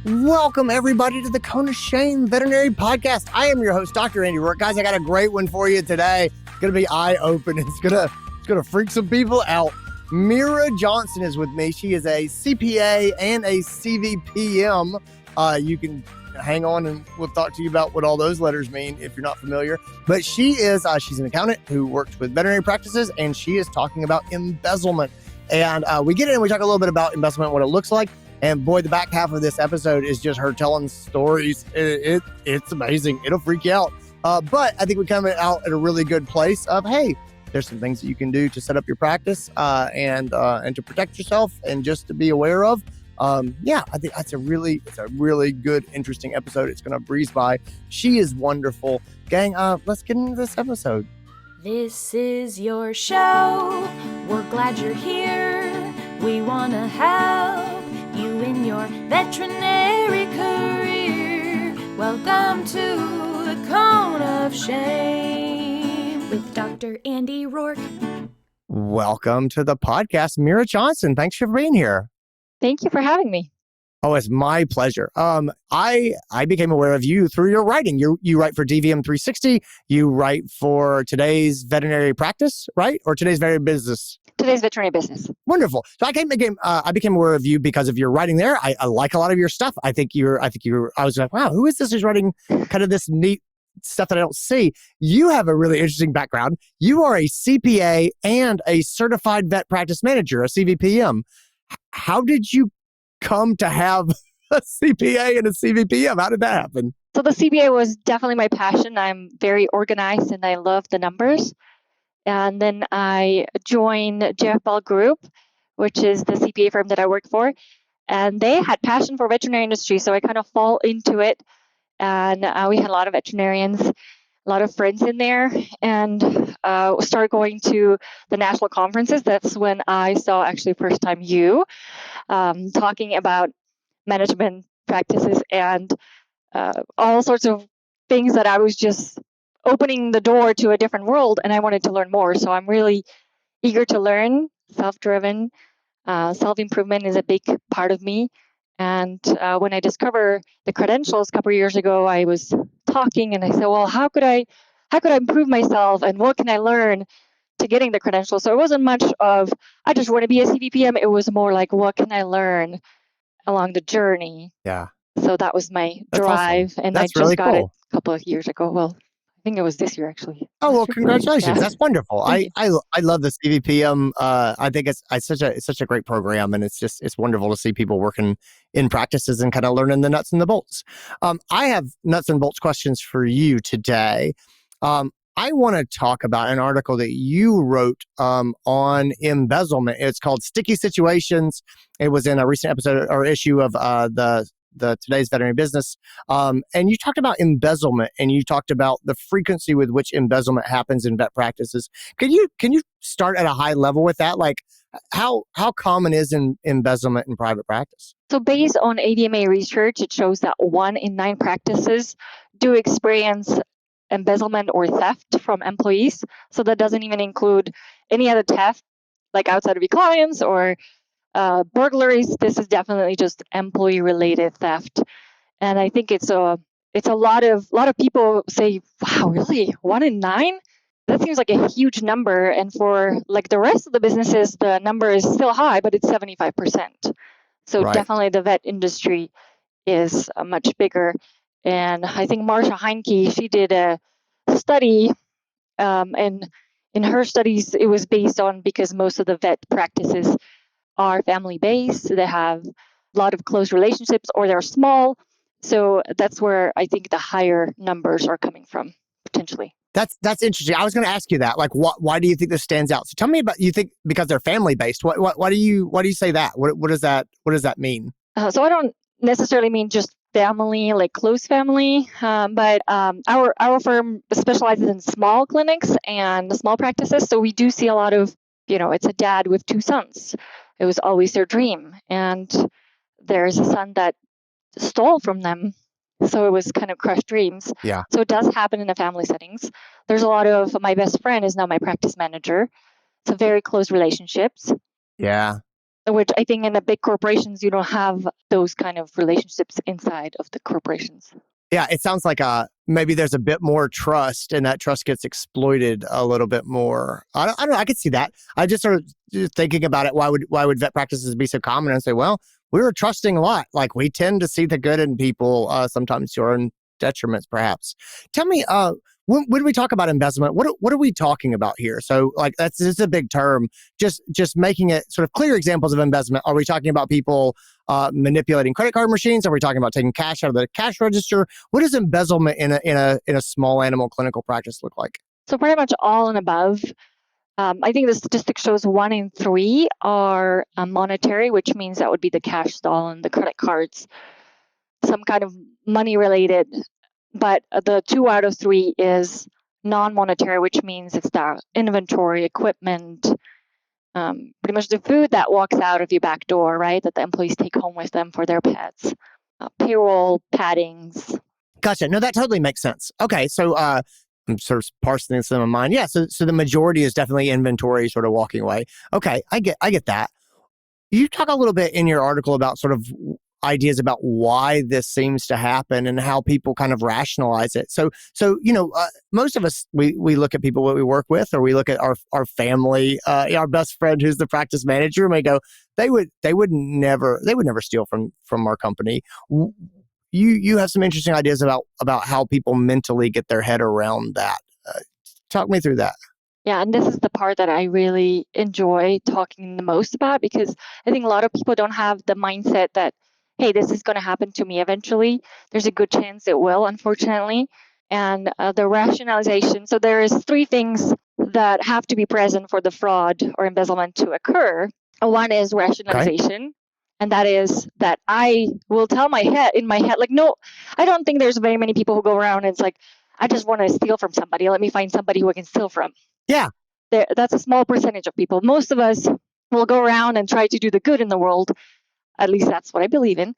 Welcome, everybody, to the Kona Shane Veterinary Podcast. I am your host, Dr. Andy Roark. Guys, I got a great one for you today. It's going to be eye-opening. It's gonna freak some people out. Mira Johnson is with me. She is a CPA and a CVPM. You can hang on and we'll talk to you about what all those letters mean if you're not familiar. But she's an accountant who works with veterinary practices, and she is talking about embezzlement. And we get in and we talk a little bit about embezzlement, what it looks like. And boy, the back half of this episode is just her telling stories. It's amazing. It'll freak you out. But I think we come out at a really good place of, hey, there's some things that you can do to set up your practice and to protect yourself and just to be aware of. I think it's a really good, interesting episode. It's going to breeze by. She is wonderful. Gang, let's get into this episode. This is your show. We're glad you're here. We want to help you in your veterinary career. Welcome to the Cone of Shame with Dr. Andy Roark. Welcome to the podcast, Mira Johnson. Thanks for being here. Thank you for having me. Oh, it's my pleasure. I became aware of you through your writing. You write for DVM 360. You write for Today's Veterinary Practice, right? Or Today's Veterinary Business. Today's Veterinary Business. Wonderful. So I became aware of you because of your writing there. I like a lot of your stuff. I was like, wow, who is this who's writing kind of this neat stuff that I don't see? You have a really interesting background. You are a CPA and a Certified Vet Practice Manager, a CVPM. How did you come to have a CPA and a CVPM? How did that happen? So the CPA was definitely my passion. I'm very organized and I love the numbers. And then I joined JFL Group, which is the CPA firm that I work for. And they had passion for veterinary industry. So I kind of fall into it. And we had a lot of veterinarians, a lot of friends in there, and started going to the national conferences. That's when I saw actually first time you talking about management practices and all sorts of things that I was just opening the door to a different world, and I wanted to learn more. So I'm really eager to learn, self-driven. Self-improvement is a big part of me. And when I discovered the credentials a couple of years ago, I was talking and I said, well, how could I improve myself and what can I learn to getting the credentials? So it wasn't much of, I just want to be a CVPM. It was more like, what can I learn along the journey? Yeah. So that was my drive. Awesome. And That's I just really got it cool. a couple of years ago. Well, I think it was this year, actually. Oh, well, congratulations. Yeah. That's wonderful. Thank I love the CVPM. I think it's such a great program, and it's wonderful to see people working in practices and kind of learning the nuts and the bolts. I have nuts and bolts questions for you today. I want to talk about an article that you wrote on embezzlement. It's called Sticky Situations. It was in a recent episode or issue of the Today's Veterinary Business. And you talked about embezzlement, and you talked about the frequency with which embezzlement happens in vet practices. Can you start at a high level with that? Like how common is embezzlement in private practice? So based on AVMA research, it shows that 1 in 9 practices do experience embezzlement or theft from employees. So that doesn't even include any other theft, like outside of your clients or burglaries. This is definitely just employee-related theft, and I think it's a lot of people say, "Wow, really? 1 in 9? That seems like a huge number." And for like the rest of the businesses, the number is still high, but it's 75%. So Right. Definitely the vet industry is much bigger. And I think Marsha Heinke, she did a study, and in her studies, it was based on because most of the vet practices are family-based. They have a lot of close relationships or they're small. So that's where I think the higher numbers are coming from, potentially. That's interesting. I was going to ask you that. Like, why do you think this stands out? So tell me about, you think because they're family-based. Why do you say that? What does that mean? So I don't necessarily mean just family, like close family, but our firm specializes in small clinics and small practices. So we do see a lot of, it's a dad with 2 sons. It was always their dream. And there's a son that stole from them. So it was kind of crushed dreams. Yeah. So it does happen in the family settings. There's a lot of, my best friend is now my practice manager. So very close relationships. Yeah. which I think in the big corporations, you don't have those kind of relationships inside of the corporations. Yeah, it sounds like maybe there's a bit more trust, and that trust gets exploited a little bit more. I don't know. I could see that. I just sort of just thinking about it. Why would vet practices be so common? And say, well, we're trusting a lot. Like we tend to see the good in people, sometimes to our own detriments, perhaps. Tell me, when we talk about embezzlement, what are we talking about here? So, like this is a big term. Just making it sort of clear examples of embezzlement. Are we talking about people manipulating credit card machines? Are we talking about taking cash out of the cash register? What does embezzlement in a small animal clinical practice look like? So pretty much all and above. I think the statistic shows 1 in 3 are monetary, which means that would be the cash stolen, the credit cards, some kind of money related. But the 2 out of 3 is non-monetary, which means it's the inventory, equipment, pretty much the food that walks out of your back door, right? That the employees take home with them for their pets, payroll, paddings. Gotcha. No, that totally makes sense. Okay, so I'm sort of parsing this in my mind. Yeah, so the majority is definitely inventory, sort of walking away. Okay, I get that. You talk a little bit in your article about sort of ideas about why this seems to happen and how people kind of rationalize it. So most of us we look at people that we work with, or we look at our family, our best friend who's the practice manager, and we go, they would never steal from our company. You have some interesting ideas about how people mentally get their head around that. Talk me through that. Yeah, and this is the part that I really enjoy talking the most about, because I think a lot of people don't have the mindset that, hey, this is going to happen to me eventually. There's a good chance it will, unfortunately. And the rationalization. So there is 3 things that have to be present for the fraud or embezzlement to occur. One is rationalization. Okay. And that is that I will tell in my head, like, no, I don't think there's very many people who go around and it's like, I just want to steal from somebody. Let me find somebody who I can steal from. Yeah. That's a small percentage of people. Most of us will go around and try to do the good in the world. At least that's what I believe in.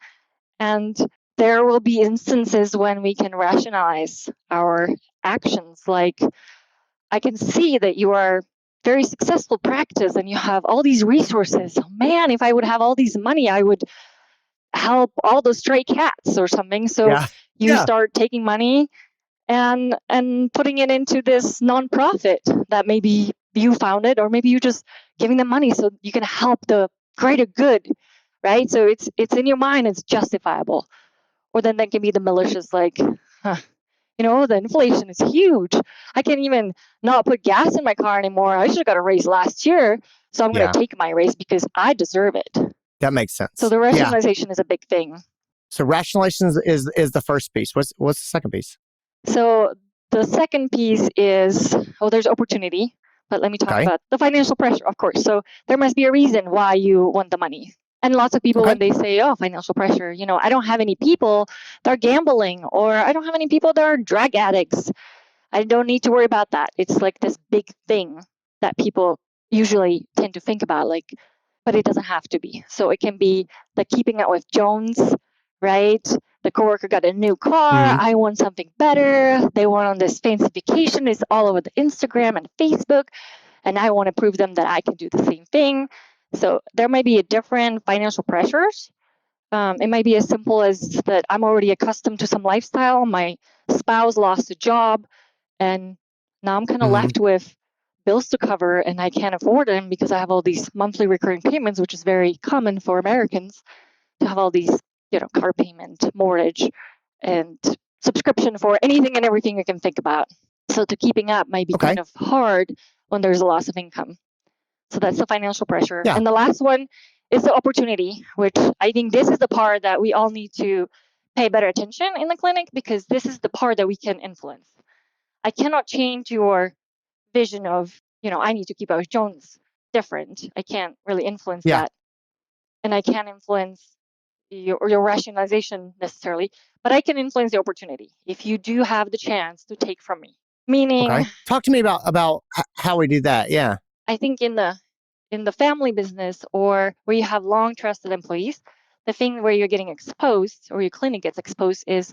And there will be instances when we can rationalize our actions. Like, I can see that you are very successful practice and you have all these resources. Oh, man, if I would have all these money, I would help all those stray cats or something. So you start taking money and putting it into this nonprofit that maybe you founded, or maybe you just giving them money so you can help the greater good, right? So it's in your mind, it's justifiable. Or then there can be the malicious, like, the inflation is huge. I can't even not put gas in my car anymore. I should have got a raise last year, so I'm going to take my raise because I deserve it. That makes sense. So the rationalization is a big thing. So rationalization is the first piece. What's the second piece? So the second piece is, there's opportunity, but let me talk about the financial pressure, of course. So there must be a reason why you want the money. And lots of people, when they say, financial pressure, I don't have any people that are gambling, or I don't have any people that are drug addicts. I don't need to worry about that. It's like this big thing that people usually tend to think about, but it doesn't have to be. So it can be the keeping up with Jones, right? The coworker got a new car. Mm-hmm. I want something better. They went on this fancy vacation. It's all over the Instagram and Facebook. And I want to prove them that I can do the same thing. So there might be a different financial pressures. It might be as simple as that I'm already accustomed to some lifestyle. My spouse lost a job, and now I'm kind of left with bills to cover, and I can't afford them because I have all these monthly recurring payments, which is very common for Americans to have all these, car payment, mortgage, and subscription for anything and everything you can think about. So to keeping up might be kind of hard when there's a loss of income. So that's the financial pressure. Yeah. And the last one is the opportunity, which I think this is the part that we all need to pay better attention in the clinic, because this is the part that we can influence. I cannot change your vision of, I need to keep up with Jones different. I can't really influence that. And I can't influence your rationalization necessarily, but I can influence the opportunity if you do have the chance to take from me. Meaning, talk to me about how we do that. Yeah. I think in the family business, or where you have long trusted employees, the thing where you're getting exposed, or your clinic gets exposed, is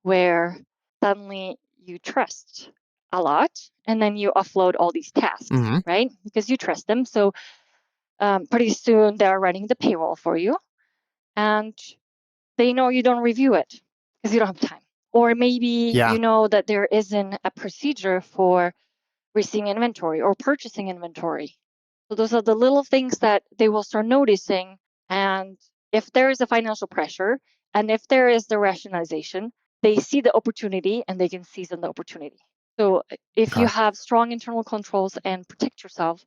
where suddenly you trust a lot and then you offload all these tasks, right? Because you trust them. So pretty soon they're running the payroll for you, and they know you don't review it because you don't have time. Or maybe Yeah. you know that there isn't a procedure for receiving inventory or purchasing inventory. So those are the little things that they will start noticing. And if there is a financial pressure and if there is the rationalization, they see the opportunity and they can seize on the opportunity. So if you Okay. have strong internal controls and protect yourself,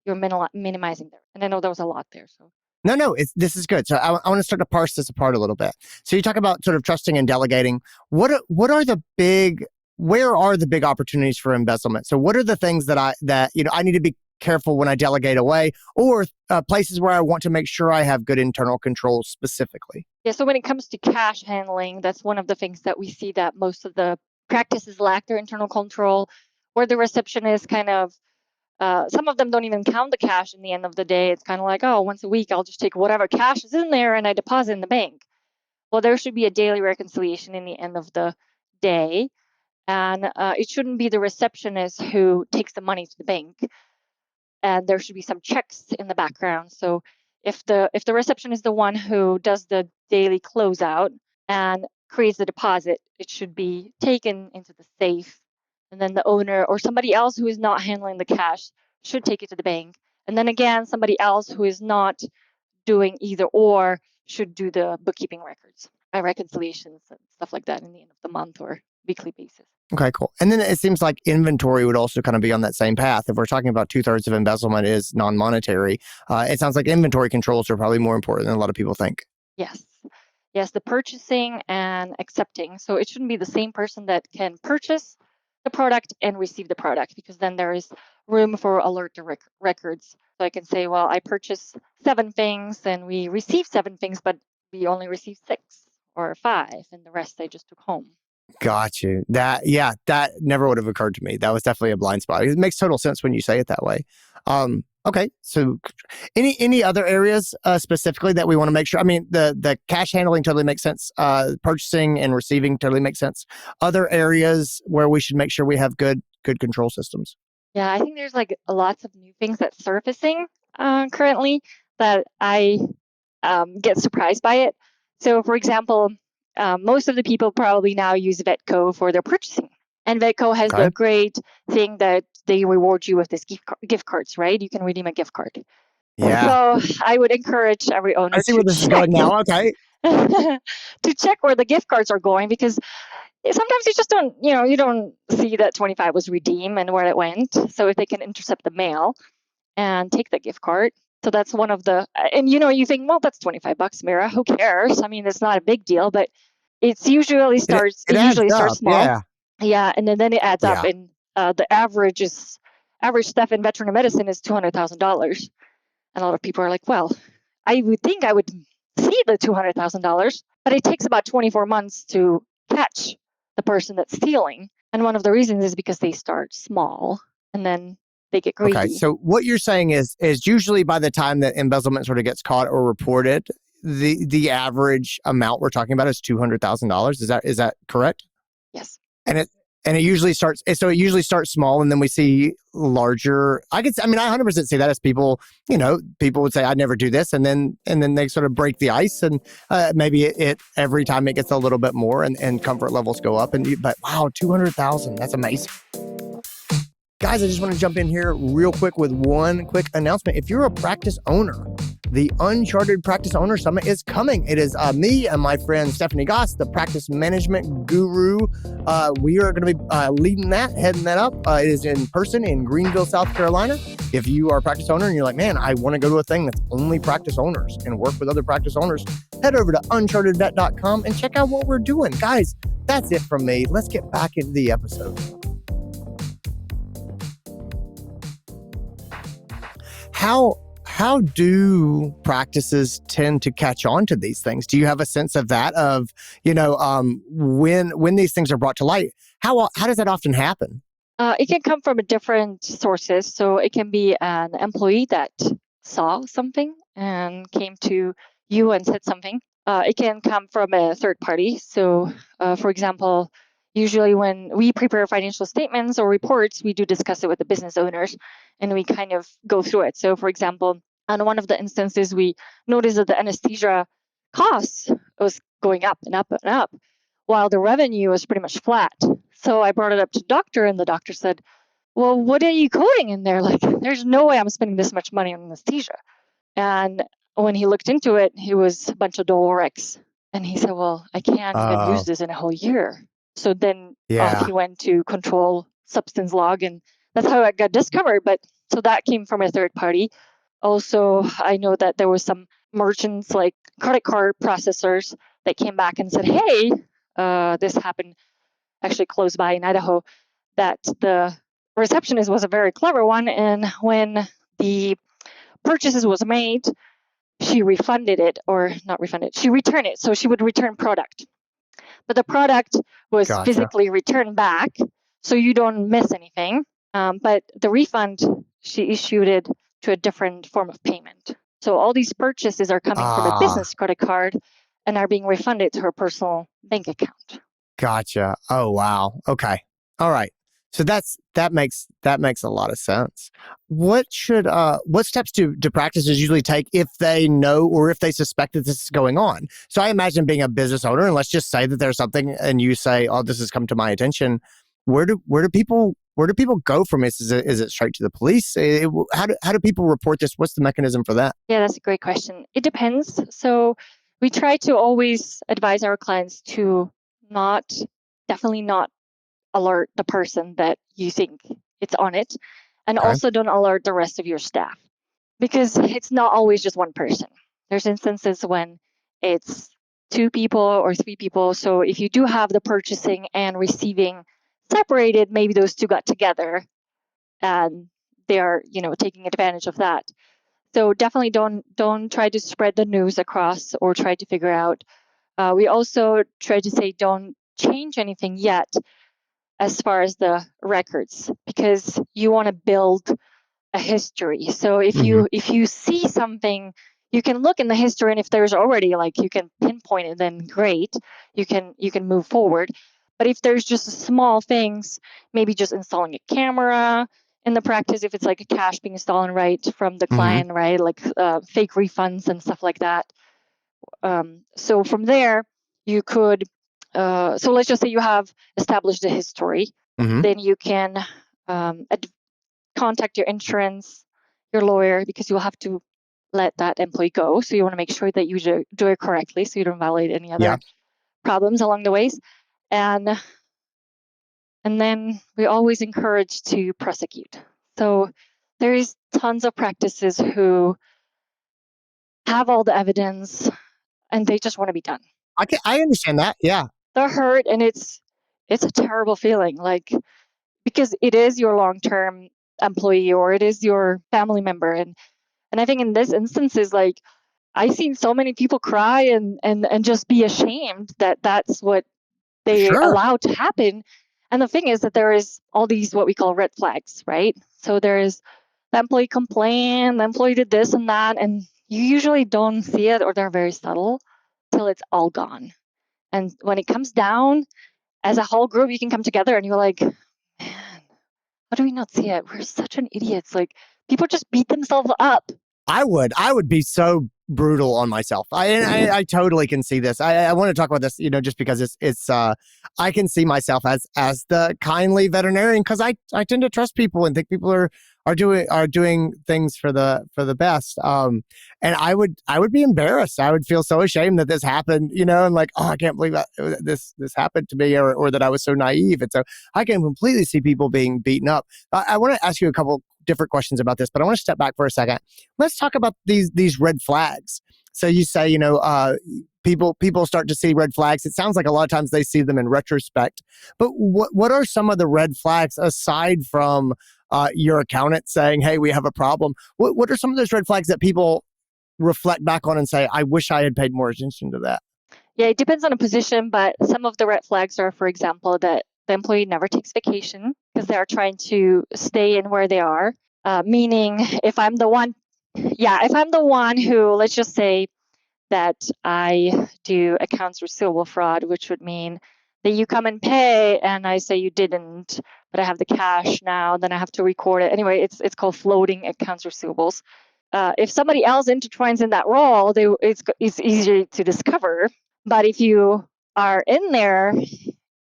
you're minimizing them. And I know there was a lot there. So No, this is good. So I want to start to parse this apart a little bit. So you talk about sort of trusting and delegating. What are the big, where are the big opportunities for embezzlement? So what are the things that I need to be careful when I delegate away, or places where I want to make sure I have good internal controls specifically? yeah, so when it comes to cash handling, that's one of the things that we see that most of the practices lack their internal control, where the receptionist kind of some of them don't even count the cash in the end of the day. It's kind of like, oh, once a week, I'll just take whatever cash is in there and I deposit in the bank. Well, there should be a daily reconciliation in the end of the day. And it shouldn't be the receptionist who takes the money to the bank. And there should be some checks in the background. So if the receptionist is the one who does the daily closeout and creates the deposit, it should be taken into the safe, and then the owner or somebody else who is not handling the cash should take it to the bank. And then again, somebody else who is not doing either or should do the bookkeeping records, reconciliations and stuff like that in the end of the month or weekly basis. Okay, cool. And then it seems like inventory would also kind of be on that same path. If we're talking about 2/3 of embezzlement is non-monetary, it sounds like inventory controls are probably more important than a lot of people think. Yes. Yes, the purchasing and accepting. So it shouldn't be the same person that can purchase the product and receive the product, because then there is room for alert records. So I can say, well, I purchased 7 things and we received 7 things, but we only received 6 or 5, and the rest I just took home. Got you. That never would have occurred to me. That was definitely a blind spot. It makes total sense when you say it that way. Okay, so any other areas specifically that we want to make sure? I mean, the cash handling totally makes sense. Purchasing and receiving totally makes sense. Other areas where we should make sure we have good control systems. Yeah, I think there's like lots of new things that's surfacing currently that I get surprised by it. So, for example, most of the people probably now use Vetco for their purchasing. And Vetco has Okay. the great thing that they reward you with this gift cards, right? You can redeem a gift card. Yeah. So I would encourage every I owner see to where this is check going now. Okay. to check where the gift cards are going, because sometimes you just don't, you don't see that 25 was redeemed and where it went. So if they can intercept the mail and take the gift card. So that's one of the, and you think, well, that's $25, Mira. Who cares? I mean, it's not a big deal, but it usually It starts. it It adds usually starts up. small, Yeah. yeah, and then it adds up. Yeah. And the average stuff in veterinary medicine is $200,000. And a lot of people are like, well, I would think I would see the $200,000, but it takes about 24 months to catch the person that's stealing. And one of the reasons is because they start small and then they get Okay. greedy. So what you're saying is usually by the time that embezzlement sort of gets caught or reported, the average amount we're talking about is $200,000. Is that correct? Yes. And it usually starts. So it usually starts small, and then we see larger. I 100% see that as people. People would say, "I'd never do this," and then they sort of break the ice, and maybe it every time it gets a little bit more, and comfort levels go up. But wow, 200,000. That's amazing. Guys, I just want to jump in here real quick with one quick announcement. If you're a practice owner, the Uncharted Practice Owner Summit is coming. It is me and my friend Stephanie Goss, the practice management guru. We are going to be leading that, heading that up. It is in person in Greenville, South Carolina. If you are a practice owner and you're like, man, I want to go to a thing that's only practice owners and work with other practice owners, head over to unchartedvet.com and check out what we're doing. Guys, that's it from me. Let's get back into the episode. How do practices tend to catch on to these things? Do you have a sense of that? Of when these things are brought to light, how does that often happen? It can come from different sources. So it can be an employee that saw something and came to you and said something. It can come from a third party. So, for example, usually when we prepare financial statements or reports, we do discuss it with the business owners and we kind of go through it. So, for example, On one of the instances, we noticed that the anesthesia costs was going up and up and up, while the revenue was pretty much flat. So I brought it up to the doctor, and the doctor said, well, what are you coding in there? Like, there's no way I'm spending this much money on anesthesia. And when he looked into it, it was a bunch of DrAndyRoarks. And he said, well, I can't even use this in a whole year. So then off Yeah. he went to control substance log, and that's how it got discovered. But so that came from a third party. Also, I know that there was some merchants, like credit card processors, that came back and said, hey, this happened actually close by in Idaho, that the receptionist was a very clever one. And when the purchases was made, she refunded it, or not refunded, she returned it. So she would return product. But the product was Gotcha. physically returned back, so you don't miss anything. But the refund, she issued it to a different form of payment. So all these purchases are coming from a business credit card and are being refunded to her personal bank account. Gotcha. Oh, wow. Okay. All right. So that makes a lot of sense. What steps do practices usually take if they know or if they suspect that this is going on? So I imagine being a business owner, and let's just say that there's something and you say, oh, this has come to my attention. Where do people go from this? Is it straight to the police? How do people report this? What's the mechanism for that? Yeah, that's a great question. It depends. So we try to always advise our clients to definitely not alert the person that you think it's on it, and Okay. also don't alert the rest of your staff, because it's not always just one person. There's instances when it's 2 people or 3 people. So if you do have the purchasing and receiving separated, maybe those 2 got together and they are, taking advantage of that. So definitely don't try to spread the news across or try to figure out. We also try to say don't change anything yet as far as the records, because you want to build a history. So if you see something, you can look in the history, and if there's already, like, you can pinpoint it, then great, you can move forward. But if there's just small things, maybe just installing a camera in the practice, if it's like a cash being stolen right from the client, right, like fake refunds and stuff like that. So from there, you could, so let's just say you have established a history, then you can contact your insurance, your lawyer, because you'll have to let that employee go. So you want to make sure that you do it correctly, so you don't violate any other problems along the ways. And then we always encourage to prosecute. So there's tons of practices who have all the evidence and they just want to be done. I understand that. Yeah. They're hurt, and it's a terrible feeling, like, because it is your long-term employee or it is your family member. And I think in this instance is like, I've seen so many people cry and just be ashamed that that's what they allow to happen. And the thing is that there is all these what we call red flags, right? So there is the employee complained, the employee did this and that, and you usually don't see it, or they're very subtle till it's all gone. And when it comes down, as a whole group, you can come together and you're like, man, how do we not see it? We're such an idiots. Like, people just beat themselves up. I would be so brutal on myself. I totally can see this. I want to talk about this, just because it's I can see myself as the kindly veterinarian, because I tend to trust people and think people are doing things for the best. And I would be embarrassed. I would feel so ashamed that this happened, and like, oh, I can't believe that this happened to me, or that I was so naive. And so I can completely see people being beaten up. I want to ask you a couple different questions about this, but I want to step back for a second. Let's talk about these red flags. So you say, people start to see red flags. It sounds like a lot of times they see them in retrospect. But what are some of the red flags aside from your accountant saying, hey, we have a problem? What are some of those red flags that people reflect back on and say, I wish I had paid more attention to that? Yeah, it depends on the position, but some of the red flags are, for example, that the employee never takes vacation because they're trying to stay in where they are. Meaning, if I'm the one who, let's just say that I do accounts receivable fraud, which would mean that you come and pay and I say you didn't, but I have the cash now, then I have to record it. Anyway, it's called floating accounts receivables. if somebody else intertwines in that role, it's easier to discover. But if you are in there,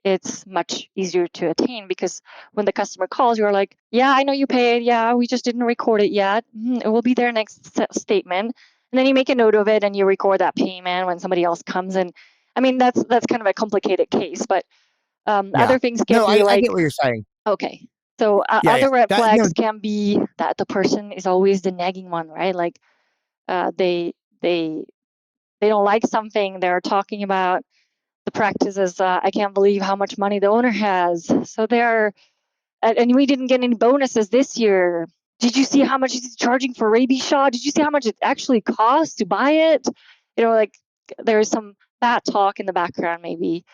it's much easier to attain, because when the customer calls, you're like, yeah, I know you paid. Yeah, we just didn't record it yet. It will be there next statement. And then you make a note of it and you record that payment when somebody else comes in. I mean, that's kind of a complicated case, but Yeah. other things can No, be I like, get what you're saying. okay. So Yeah, yeah. other red That no, flags can be that the person is always the nagging one, right? Like they don't like something. They're talking about the practices. I can't believe how much money the owner has. So and we didn't get any bonuses this year. Did you see how much he's charging for rabies shot? Did you see how much it actually costs to buy it? Like there's some bad talk in the background, maybe.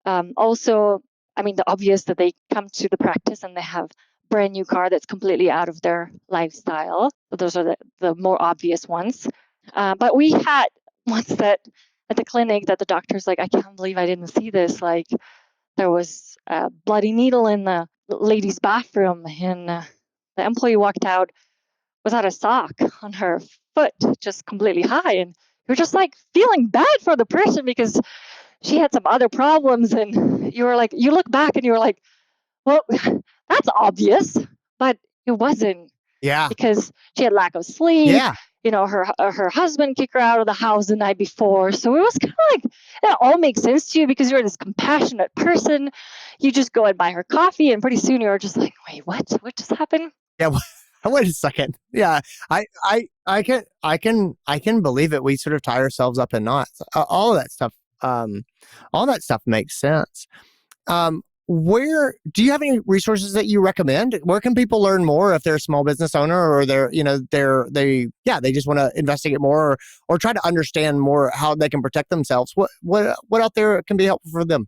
Also, I mean, the obvious that they come to the practice and they have brand new car that's completely out of their lifestyle. So those are the more obvious ones. But we had once that at the clinic that the doctor's like, I can't believe I didn't see this. Like there was a bloody needle in the lady's bathroom, and the employee walked out without a sock on her foot, just completely high. And you're just like feeling bad for the person because she had some other problems, and you look back and you're like, well, that's obvious, but it wasn't, yeah, because she had lack of sleep. yeah. Her husband kicked her out of the house the night before, so it was kind of like it all makes sense to you because you're this compassionate person. You just go and buy her coffee, and pretty soon you're just like, wait, what just happened? Yeah, wait a second. Yeah, I can believe it. We sort of tie ourselves up in knots. All of that stuff. All that stuff makes sense. Where do you have any resources that you recommend? Where can people learn more if they're a small business owner or they just want to investigate more or try to understand more how they can protect themselves? What out there can be helpful for them?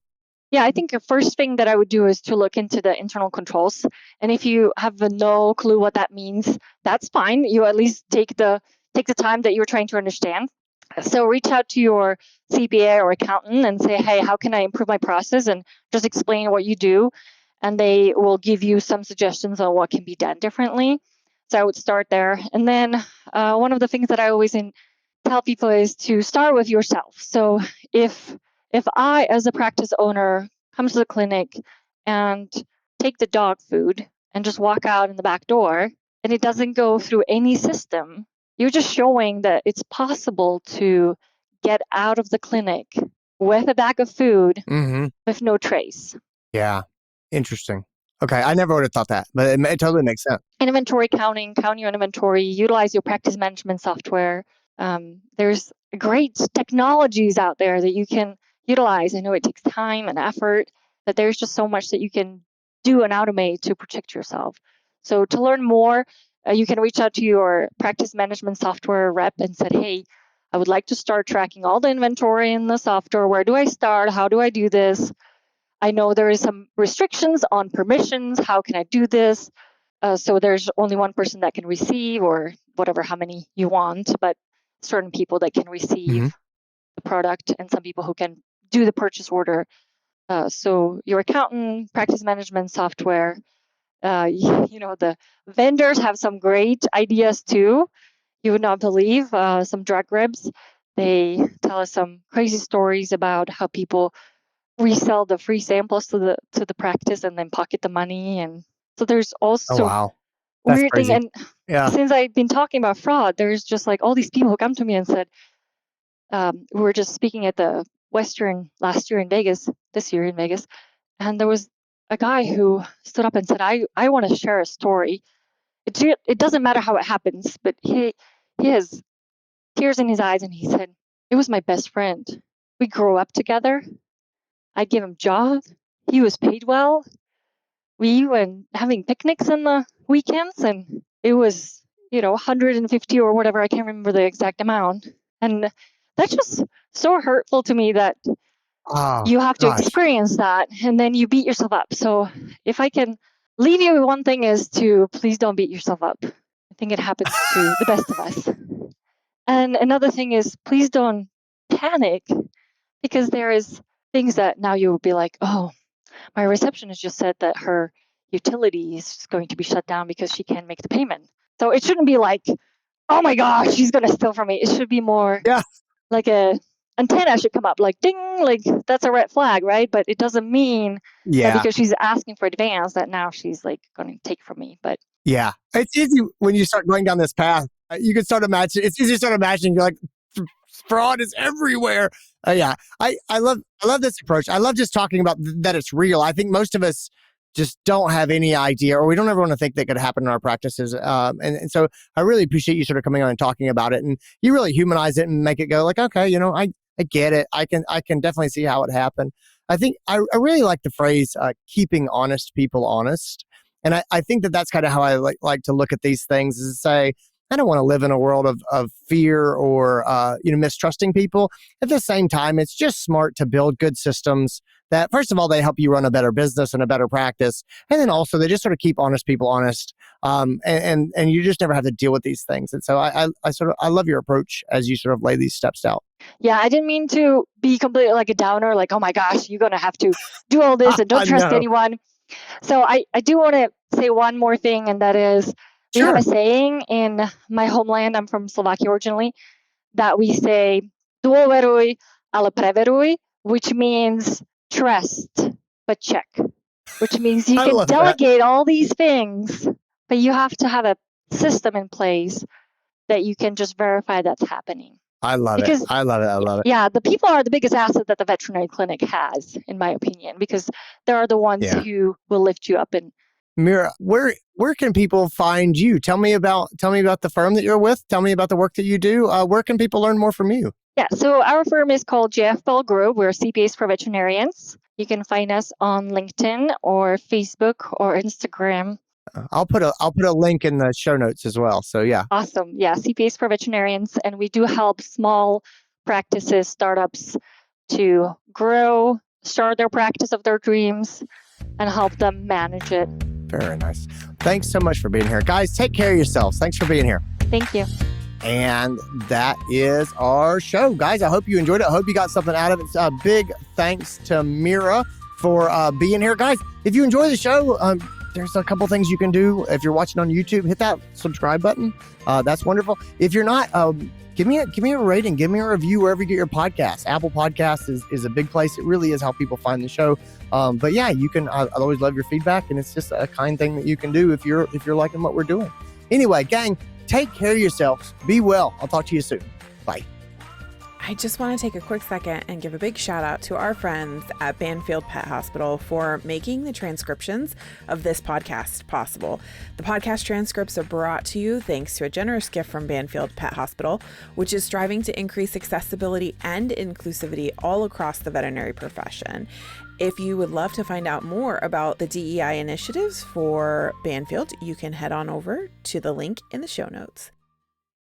Yeah, I think the first thing that I would do is to look into the internal controls. And if you have no clue what that means, that's fine. You at least take the time that you're trying to understand. So reach out to your CPA or accountant and say, hey, how can I improve my process? And just explain what you do. And they will give you some suggestions on what can be done differently. So I would start there. And then one of the things that I always tell people is to start with yourself. So if I, as a practice owner, come to the clinic and take the dog food and just walk out in the back door and it doesn't go through any system, you're just showing that it's possible to get out of the clinic with a bag of food Mm-hmm. with no trace. Yeah, interesting. Okay, I never would have thought that, but it totally makes sense. Inventory counting, count your inventory, utilize your practice management software. There's great technologies out there that you can utilize. I know it takes time and effort, but there's just so much that you can do and automate to protect yourself. So to learn more, you can reach out to your practice management software rep and said, hey, I would like to start tracking all the inventory in the software. Where do I start? How do I do this? I know there is some restrictions on permissions. How can I do this? So there's only one person that can receive, or whatever, how many you want, but certain people that can receive Mm-hmm. the product and some people who can do the purchase order. So your accountant, practice management software, the vendors have some great ideas too. You would not believe some drug reps. They tell us some crazy stories about how people resell the free samples to the practice and then pocket the money. And so there's Oh also wow, that's weird thing. crazy. And Yeah. since I've been talking about fraud, there's just like all these people who come to me and said, we were just speaking at the Western last year in Vegas, this year in Vegas, and there was a guy who stood up and said, I want to share a story. It doesn't matter how it happens, but he has tears in his eyes, and he said, it was my best friend. We grew up together. I gave him jobs. He was paid well. We went having picnics in the weekends, and it was 150 or whatever. I can't remember the exact amount. And that's just so hurtful to me that Oh you have to gosh. experience that and then you beat yourself up. So if I can leave you with one thing, is to please don't beat yourself up. I think it happens to the best of us. And another thing is, please don't panic, because there is things that now you will be like, oh, my receptionist just said that her utility is going to be shut down because she can't make the payment. So it shouldn't be like, oh my gosh, she's going to steal from me. It should be more like a antenna should come up like ding, like that's a red flag, right? But it doesn't mean that because she's asking for advance that now she's like going to take from me. But yeah, it's easy when you start going down this path. You can start imagining. It's easy to start imagining. You're like, fraud is everywhere. I love this approach. I love just talking about that it's real. I think most of us just don't have any idea, or we don't ever want to think that could happen in our practices. And so I really appreciate you sort of coming on and talking about it, and you really humanize it and make it go like, okay, I get it. I can definitely see how it happened. I think I really like the phrase keeping honest people honest. And I think that that's kind of how I like to look at these things, is to say, I don't want to live in a world of fear or mistrusting people. At the same time, it's just smart to build good systems that, first of all, they help you run a better business and a better practice. And then also they just sort of keep honest people honest. And you just never have to deal with these things. And so I love your approach as you sort of lay these steps out. Yeah, I didn't mean to be completely like a downer, like, oh my gosh, you're going to have to do all this and don't trust anyone. So I do want to say one more thing, and that is, we have a saying in my homeland, I'm from Slovakia originally, that we say, dôveruj, ale preveruj, which means trust, but check. Which means you can delegate all these things, but you have to have a system in place that you can just verify that's happening. I love it. I love it. Yeah, the people are the biggest asset that the veterinary clinic has, in my opinion, because they are the ones who will lift you up. And Mira, where can people find you? Tell me about the firm that you're with. Tell me about the work that you do. Where can people learn more from you? Yeah, so our firm is called JFL Group. We're CPAs for veterinarians. You can find us on LinkedIn or Facebook or Instagram. I'll put a link in the show notes as well. So yeah. Awesome. Yeah, CPAs for veterinarians. And we do help small practices, startups to grow, start their practice of their dreams, and help them manage it. Very nice. Thanks so much for being here. Guys, take care of yourselves. Thanks for being here. Thank you. And that is our show. Guys, I hope you enjoyed it. I hope you got something out of it. A big thanks to Mira for being here. Guys, if you enjoy the show, there's a couple things you can do. If you're watching on YouTube, hit that subscribe button. That's wonderful. If you're not, give me a rating, give me a review wherever you get your podcasts. Apple Podcasts is a big place. It really is how people find the show. But yeah, you can. I always love your feedback, and it's just a kind thing that you can do if you're liking what we're doing. Anyway, gang, take care of yourselves. Be well. I'll talk to you soon. Bye. I just want to take a quick second and give a big shout out to our friends at Banfield Pet Hospital for making the transcriptions of this podcast possible. The podcast transcripts are brought to you thanks to a generous gift from Banfield Pet Hospital, which is striving to increase accessibility and inclusivity all across the veterinary profession. If you would love to find out more about the DEI initiatives for Banfield, you can head on over to the link in the show notes.